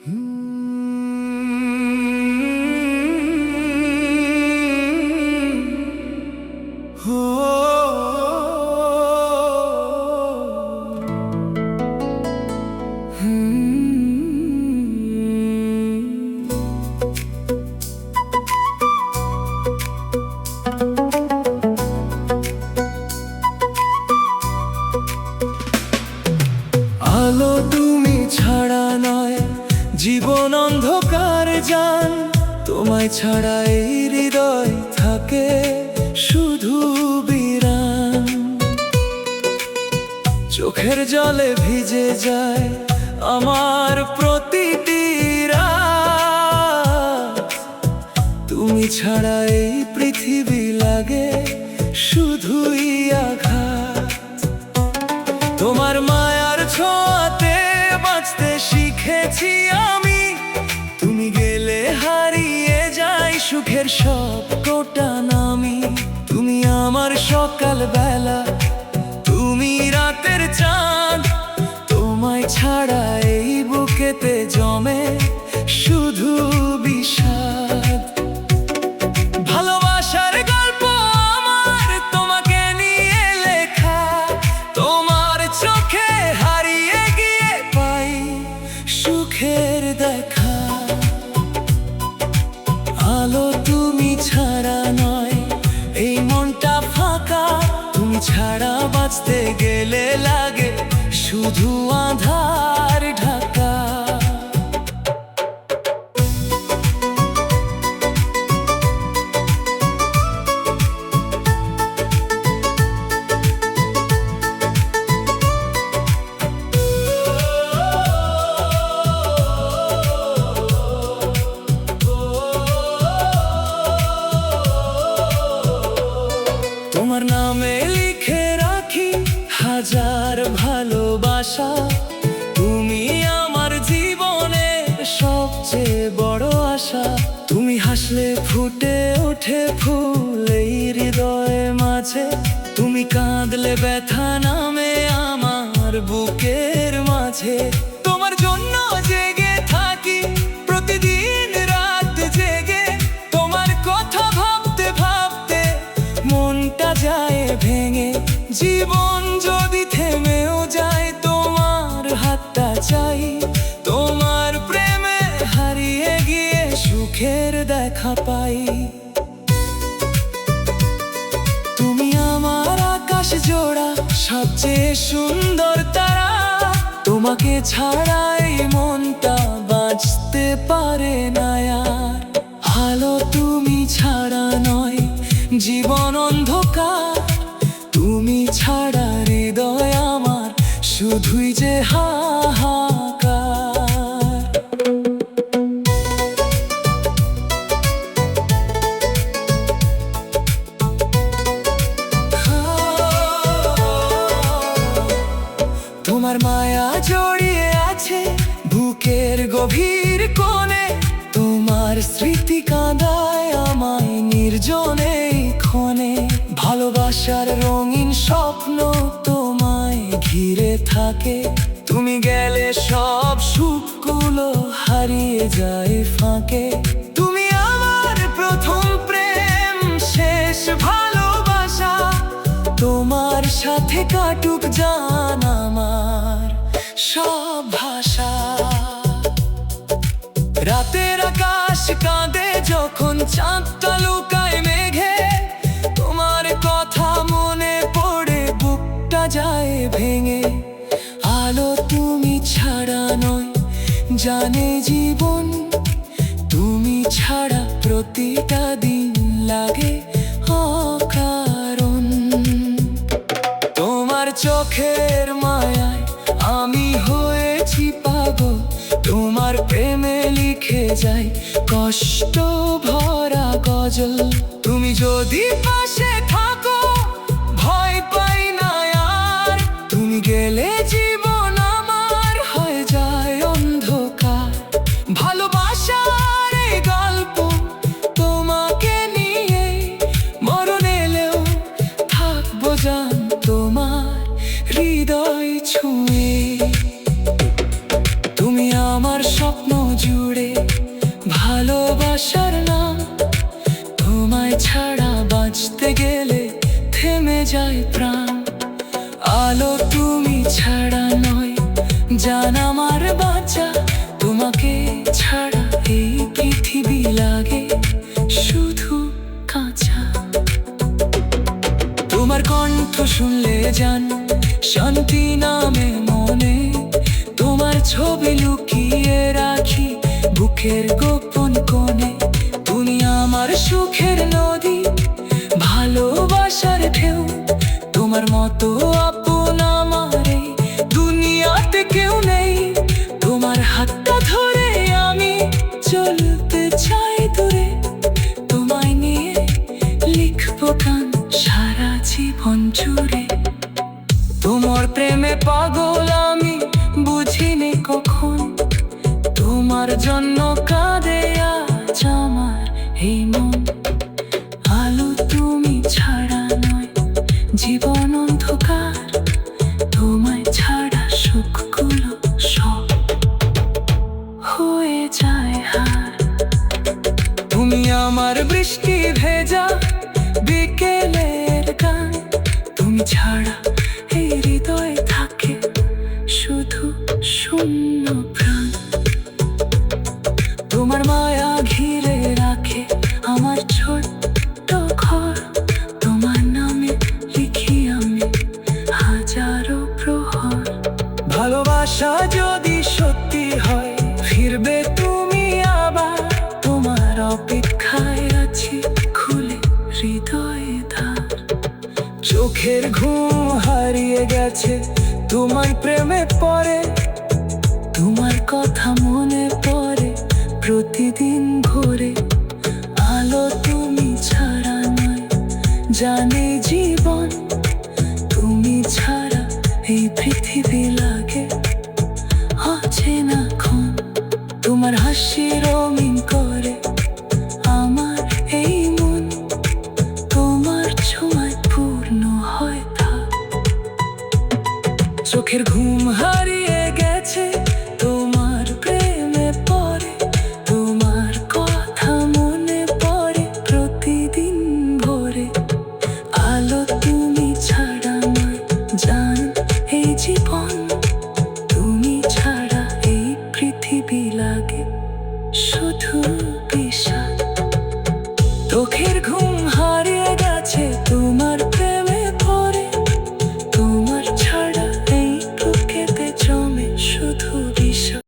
আলো তুমি ছাড়া নয়, জীবন অন্ধকার জান। তোমায় ছাড়া এই হৃদয় থাকে শুধু বিরাম। চোখের জলে ভিজে যায় আমার প্রতিটি রাত। তুমি ছাড়া এই পৃথিবী লাগে শুধুই আঘাত। তোমার মায়ার ছোঁয়াতে বাঁচতে শিখেছি আমি। তুমি গেলে হারিয়ে যাই সুখের সব কোটা নামি। তুমি আমার সকাল বেলা, তুমি রাতের চাঁদ। তোমায় ছাড়া এই বুকেতে জমে শুধু বিষাদ। ভালোবাসার গল্প আমার তোমাকে নিয়ে লেখা। তোমার চোখে হারিয়ে গিয়ে পাই সুখের দেখা। আলো তুমি ছাড়া নয়, এই মনটা ফাঁকা। তুমি ছাড়া বাঁচতে গেলে লাগে শুধু আঁধার ঢাকা। তোমার নামে লিখে রাখি হাজার ভালোবাসা। তুমি আমার জীবনের সবচেয়ে বড় আশা। তুমি হাসলে ফুটে ওঠে ফুল এই হৃদয়ে মাঝে। তুমি কাঁদলে ব্যথা নামে আমার বুকের মাঝে। তোমার জন্য জেগে থাকি প্রতিদিন রাত জেগে। তোমার কথা ভাবতে ভাবতে মনটা যায় ভেঙে। জীবন যদি থেমেও যায় তোমার হাতটা চাই। তোমার প্রেমে হারিয়ে গিয়ে সুখের দেখা পাই। তুমি আমার আকাশ জোড়া সবচেয়ে সুন্দর তারা। তোমাকে ছাড়া এই মনটা বাঁচতে পারে না আর। আলো তুমি ছাড়া নয়, জীবন অন্ধকার। তুমি ছাড়া হৃদয় আমার শুধুই যে হাহাকার। তোমার মায়া জড়িয়ে আছে বুকের গভীর কোণে। তোমার স্মৃতি কাঁদায় আমায় নির্জনে ক্ষণে। ভালোবাসার রঙিন স্বপ্ন তোমায় ঘিরে থাকে। তুমি গেলে সব সুখগুলো হারিয়ে যায় ফাঁকে। তুমি আমার প্রথম প্রেম, শেষ ভালোবাসা। তোমার সাথে কাটুক জান আমার সব ভাষা। রাতের আকাশ কাঁদে যখন চাঁদটা লুকায় মেঘে। তোমার কথা মনে পড়ে বুকটা যায় ভেঙে। আলো তুমি ছাড়া নয়, জানে জীবন। তুমি ছাড়া প্রতিটা দিন লাগে অকারণ। তোমার চোখের মায়ায় আমি হয়েছি পাগল। তোমার প্রেমে লিখে যাই কষ্ট ভরা গজল। তুমি যদি পাশে থাকো ভয় পাই না আর। তুমি গেলে জীবন আমার হয়ে যায় অন্ধকার। ভালোবাসার এই গল্প তোমাকে নিয়ে, মরণ এলেও থাকবো জান তোমার হৃদয় ছুঁয়ে। তুমি আমার স্বপ্ন জুড়ে ভালোবাসার নাম। তোমায় ছাড়া বাঁচতে গেলে থেমে যায় প্রাণ। আলো তুমি ছাড়া নয় জান আমার বাঁচা, তোমাকে ছাড়া এই পৃথিবী লাগে শুধু কাঁচা। তোমার কণ্ঠ শুনলে জান শান্তি নামে মনে, তোমার ছবি লুকিয়ে রাখি বুকের গোপন কোণে। তুমি আমার সুখের নদী, ভালোবাসার ঢেউ, তোমার মতো আপন আমার এই দুনিয়াতে কেউ নেই। তোমার হাতটা ধরে আমি চলতে চাই দূরে, তোমায় নিয়ে লিখবো গান সারা জীবন জুড়ে। তোমার প্রেমে পাগল আমি বুঝিনি কখন, তোমার জন্য কাঁদে আজ আমার এই মন। আলো তুমি ছাড়া নয় জীবন অন্ধকার, তোমায় ছাড়া সুখগুলো সব হয়ে যায় হার। তুমি আমার বৃষ্টি ভেজা বিকেলের গান, তুমি ছাড়া এই হৃদয়ে থাকে শুধু শূন্য প্রাণ। তোমার মায়া ঘিরে রাখে আমার ছোট্ট ঘর, তোমার নামে লিখি আমি হাজারো প্রহর। ভালোবাসা যদি সত্যি হয় ফিরবে তুমি আবার, তোমার অপেক্ষায় আছি খুলে হৃদয়ে দ্বার। চোখের ঘুম হারিয়ে গেছে তোমার প্রেমে পড়ে, তোমার কথা মনে পড়ে প্রতিদিন ভোরে। আলো তুমি ছাড়া নয় জানে জীবন, তুমি ছাড়া এই পৃথিবী লাগে অচেনা ক্ষণ। তোমার হাসি রঙিন করে আমার এই মন, তোমার ছোঁয়ায় পূর্ণ হয় থাক। চোখের ঘুম হারিয়ে গেছে তোমার প্রেমে পড়ে, তোমার কথা মনে পড়ে প্রতিদিন ভোরে। আলো তুমি ছাড়া নয় জান এই জীবন, তুমি ছাড়া এই পৃথিবী লাগে শুধু বিষাদ। চোখের ঘুম হারিয়ে গেছে তোমার প্রেমে পড়ে, তোমার ছাড়া এই বুকেতে জমে শুধু বিষাদ।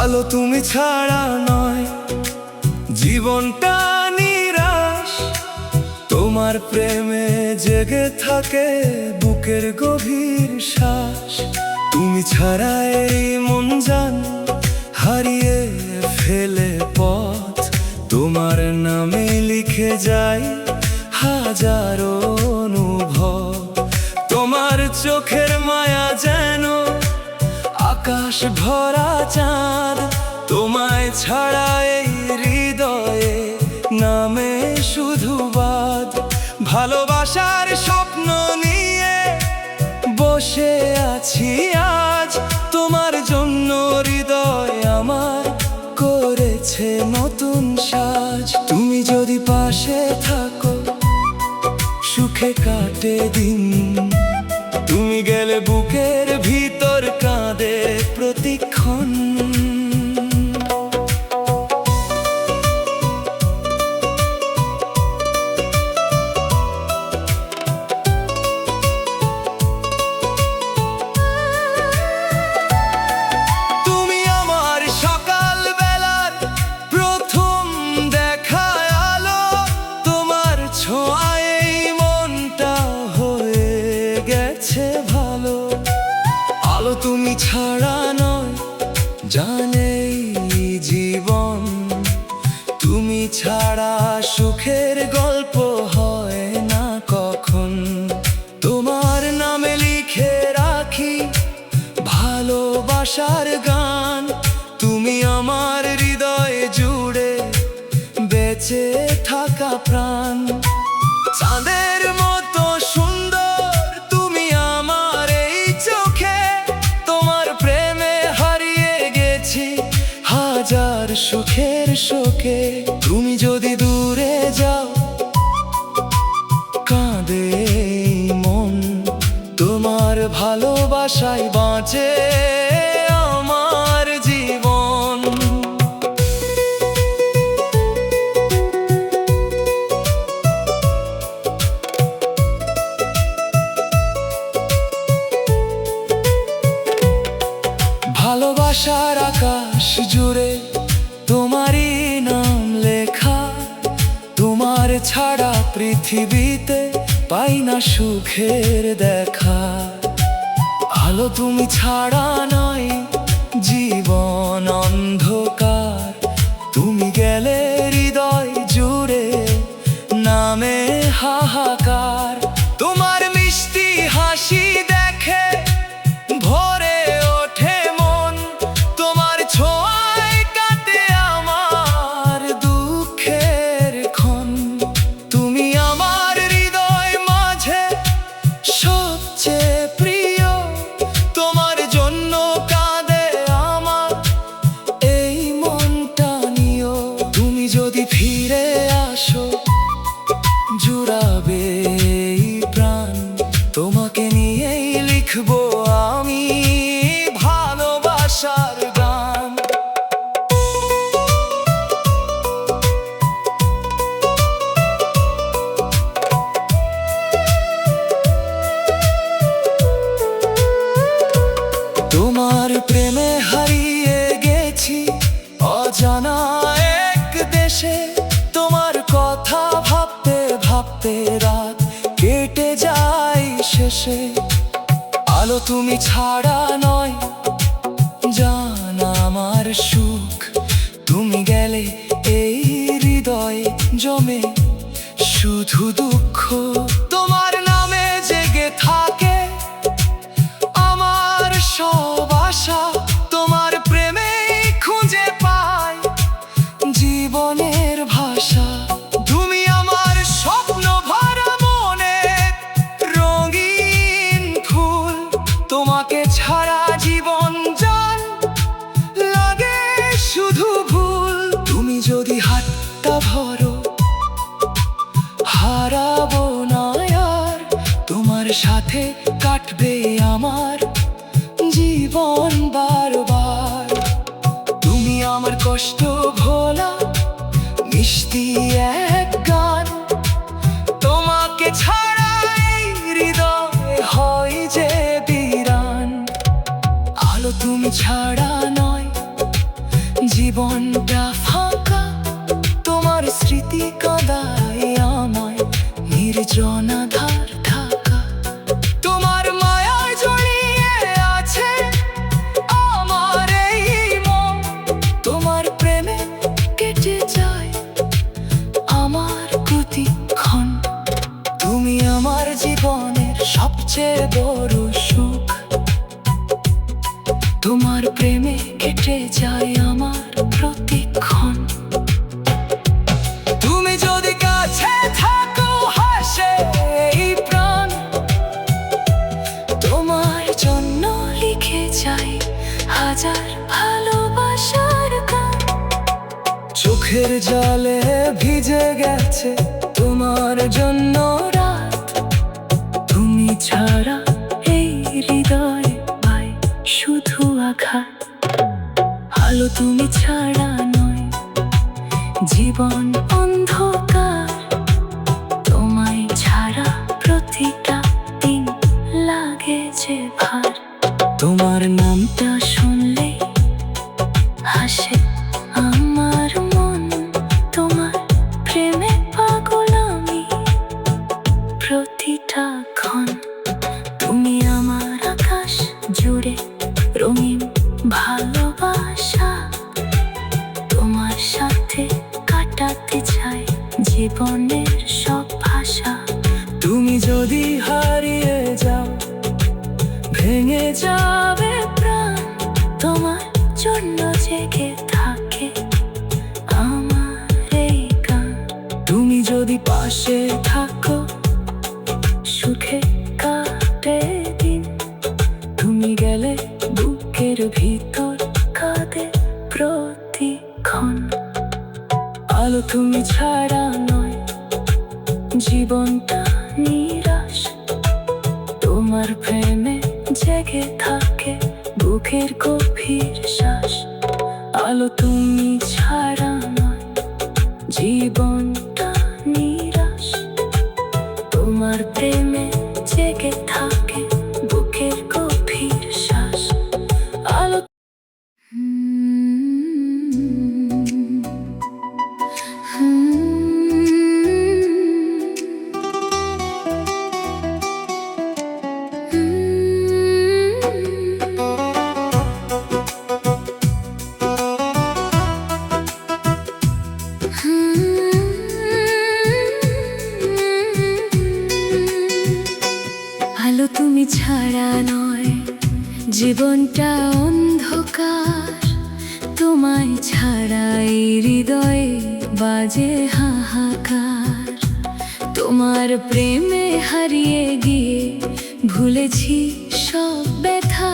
আলো তুমি ছাড়া নয় জীবনটা নিরাশ, তোমার প্রেমে জেগে থাকে বুকের গভীর শ্বাস। তুমি ছাড়া এই মন জান হারিয়ে ফেলে পথ, তোমার নামে লিখে যাই হাজারো অনুভব। তোমার চোখের মায়া যেন আকাশ ভরা চাঁদ, তোমায় ছাড়া এই হৃদয়ে নামে শুধু বাদ। ভালোবাসার স্বপ্ন নিয়ে বসে আছি আজ, তোমার জন্য হৃদয় আমার করেছে নতুন সাজ। তুমি যদি পাশে থাকো সুখে কাটে দিন, তুমি গেলে বুকের ভিতর কাঁদে প্রতিক্ষণ। তুমি আমার সকাল বেলার প্রথম দেখা আলো, তোমার ছোঁয়ায় এই মনটা হয়ে গেছে ভালো। আলো তুমি ছাড়া নয় জানে ভালোবাসার গান। তুমি আমার হৃদয়ে জুড়ে বেঁচে থাকা প্রাণ। চাঁদের মতো সুন্দর তুমি আমার এই চোখে, তোমার প্রেমে হারিয়ে গেছি হাজার সুখের শোকে। তুমি যদি দূরে যাও কাঁদে এই মন, তোমার ভালোবাসায় বাঁচে আমার জীবন। ভালোবাসার আকাশ জুড়ে তোমারই নাম লেখা, তোমার ছাড়া পৃথিবীতে পাই না সুখের দেখা। আলো তুমি ছাড়া নয় জীবন অন্ধকার, তুমি গেলে হৃদয় জুড়ে নামে হাহাকার। তোমার মিষ্টি হাসি দেখে ভরে ওঠে মন, তোমার ছোঁয়ায় কাটে আমার দুঃখের ক্ষণ। তুমি আমার হৃদয় মাঝে সবচেয়ে প্রিয়, তোমার জন্য কাঁদে আমার এই মনটা নিও। তুমি যদি ফিরে আসো জুড়াবে এই প্রাণ, তোমাকে নিয়েই লিখবো আমি ভালোবাসার গান। তোমার প্রেমে হারিয়ে গেছি অজানা এক দেশে, তোমার কথা ভাবতে ভাবতে রাত কেটে যায় শেষে। আলো তুমি ছাড়া নয় জান আমার সুখ, তুমি গেলে এই হৃদয় জমে শুধু দুঃখ। তোমার নামে জেগে থাকে আমার সব আশা, তোমার প্রেমে খুঁজে পাই জীবনের ভাষা। তুমি আমার স্বপ্ন ভরা মনে রঙিন ফুল, তোমাকে ছাড়া জীবন জান লাগে শুধু ভুল। তুমি যদি হাতটা ভরো হারাবো না আর, তোমার সাথে কাটবে আমার জীবন বারবার। তুমি আমার কষ্ট ভোলা মিষ্টি এক গান, তোমাকে ছাড়া এই হৃদয় হয় যে বিরান। আলো তুমি ছাড়া নয় জীবনটা ফাঁকা, তোমার স্মৃতি কাঁদায় আমায় নির্জনা ধার থাকা। তোমার মায়ায় জড়িয়ে আছে আমার এই মন, তোমার প্রেমে কেটে যায় আমার প্রতিক্ষণ। তুমি আমার জীবনের সবচেয়ে বড় সুখ, তোমার প্রেমে কেটে যায় আমার প্রতিক্ষণ। তুমি যদি কাছে থাকো হাসে এই প্রাণ, তোমার জন্য লিখে যাই হাজার ভালোবাসার গান। চোখের জলে ভিজে গেছে তোমার জন্য রাত, তুমি ছাড়া এই হৃদয় পাই শুধু আঘাত। আলো তুমি ছাড়া নয় জীবন অন্ধকার, তোমায় ছাড়া প্রতিটা দিন লাগে যে ভার। তোমার নামটা শুনলে হাসে আমার মন, তোমার প্রেমে পাগল আমি প্রতিটা ক্ষণ। তুমি আমার আকাশ জুড়ে রঙিন ভালোবাসা, তোমার সাথে কাটাতে চাই জীবনের সব ভাষা। তুমি যদি হারিয়ে যাও ভেঙে যাবে প্রাণ, জন্য জেগে থাকে আমার এই গান। তুমি যদি পাশে থাকো সুখে কাটে দিন, তুমি গেলে বুকের ভিতর কাঁদে প্রতিক্ষণ। আলো তুমি ছাড়া নয় জীবনটা নিরাশ, তোমার প্রেমে জেগে থাকে বুকের গভীর শ্বাস। আলো তুমি ছাড়া নয় জীবনটা নিরাশ, তোমার প্রেমে জেগে থাকে বুকের গভীর শ্বাস। আলো আলো তুমি ছাড়া নয় জীবনটা অন্ধকার, তোমায় ছাড়া এই হৃদয়ে বাজে হাহাকার। তোমার প্রেমে হারিয়ে গিয়ে ভুলেছি সব ব্যথা,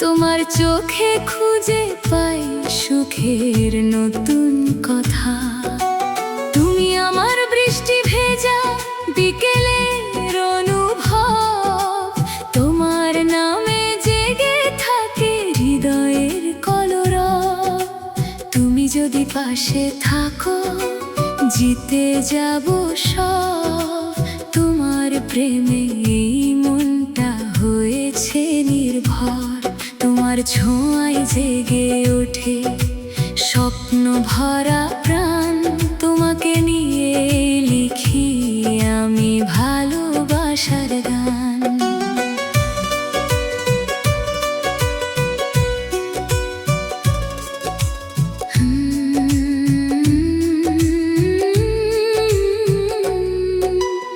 তোমার চোখে খুঁজে পাই সুখের নতুন কথা। তুমি আমার বৃষ্টি ভেজা বিকেলের অনুভব, তোমার নামে জেগে থাকে হৃদয়ের কলরব। তুমি যদি পাশে থাকো জিতে যাব সব, তোমার প্রেমে এই মনটা হয়েছে নির্ভর। তোমার ছোঁয়ায় জেগে ওঠে স্বপ্ন ভরা প্রাণ, তোমাকে নিয়ে লিখি আমি ভালোবাসার গান।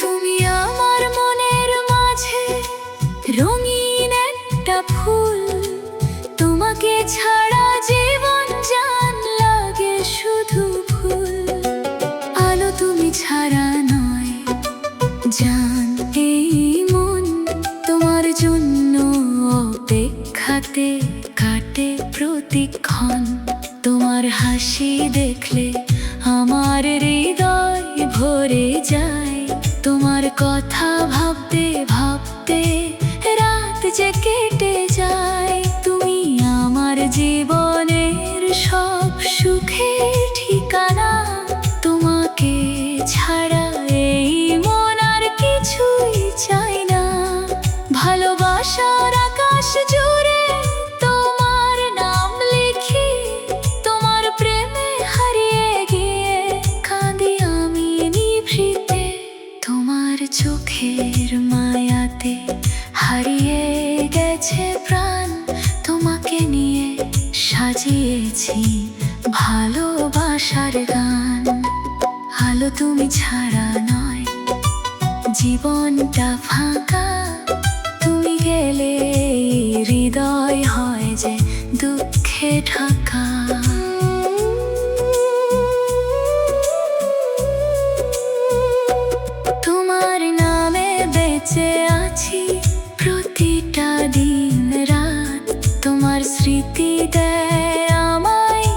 তুমি আমার মনের মাঝে রঙিন একটা ফুল, তোমাকে ছাড়া জীবন জান লাগে শুধু ভুল। আলো তুমি ছাড়া নয় জান এই মন, তোমার জন্য অপেক্ষাতে কাটে প্রতিক্ষণ। তোমার হাসি দেখলে আমার হৃদয় ভরে যায়, তোমার কথা ভাবতে ভাবতে রাত যে কেটে যায়। তুমি আমার জীবনের সব সুখের ঠিকানা, তোমাকে ছাড়া এই মন আর কিছুই চাই না। ভালোবাসার আকাশ জুড়ে তোমার নাম লিখি, তোমার প্রেমে হারিয়ে গিয়ে কাঁদি আমি নিভৃতে। তোমার চোখের মায়াতে হারিয়ে গেছে প্রাণ, তোমাকে নিয়ে সাজিয়েছি ভালোবাসার গান। আলো তুমি ছাড়া নয় জীবনটা ফাঁকা, তুমি গেলে হৃদয় হয় যে দুঃখে ঢাকা। তোমার নামে বেঁচে আছি প্রতিটা দিন রাত, তোমার স্মৃতি দেয় আমায়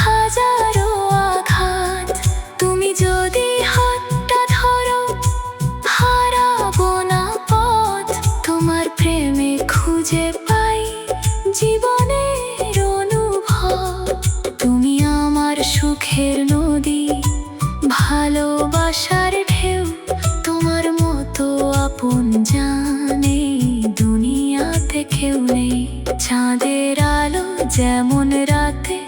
হাজারো আঘাত। তুমি যদি হাতটা ধরো হারাবো না পথ, তোমার প্রেমে খুঁজে পাই জীবনের অনুভব। তুমি আমার সুখের নদী ভালোবাসার ঢেউ, তোমার মতো আপন জানে দুনিয়াতে কেউ নেই। চাঁদের আলো যেমন রাতে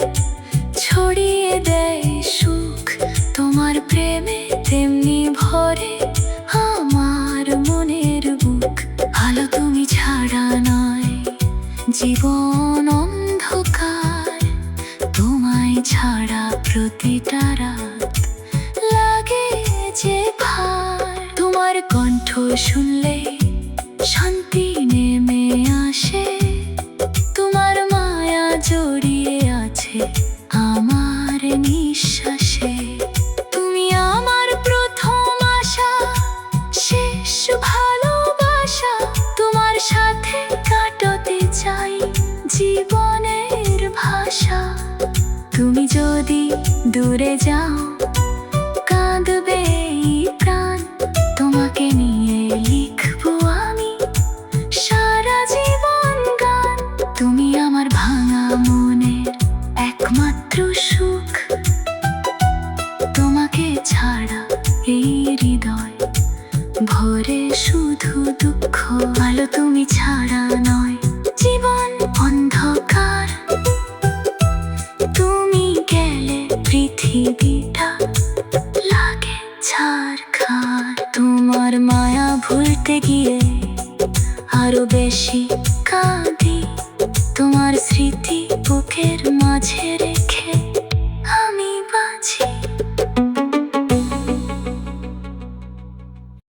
ছড়িয়ে দেয় সুখ, তোমার প্রেমে তেমনি ভরে আমার মনের বুক। আলো তুমি ছাড়া নয় জীবন অন্ধকার, তোমায় ছাড়া প্রতিটা রাত লাগে যে ভার। তোমার কণ্ঠ শুনলে শান্তি নেমে আসে, তোমার মায়া জড়িয়ে আছে আমার নিঃশ্বাসে। তুমি আমার প্রথম আশা, শেষ ভালোবাসা। তোমার সাথে কাটাতে চাই জীবনের ভাষা। তুমি যদি দূরে যাও কাঁদবে এই প্রাণ। তোমাকে নিয়ে লিখবো আমি সারা জীবন গান। তুমি আমার ভাঙা মনের একমাত্র সুখ। তোমাকে ছাড়া এই হৃদয় ভরে শুধু দুঃখ। আলো তুমি ছাড়া নয় জীবন অন্ধকার। তুমি গেলে পৃথিবীটা লাগে ছারখার। তোমার মায়া ভুলতে গিয়ে আরো বেশি কাঁদি। তোমার স্মৃতি বুকের মাঝে রেখে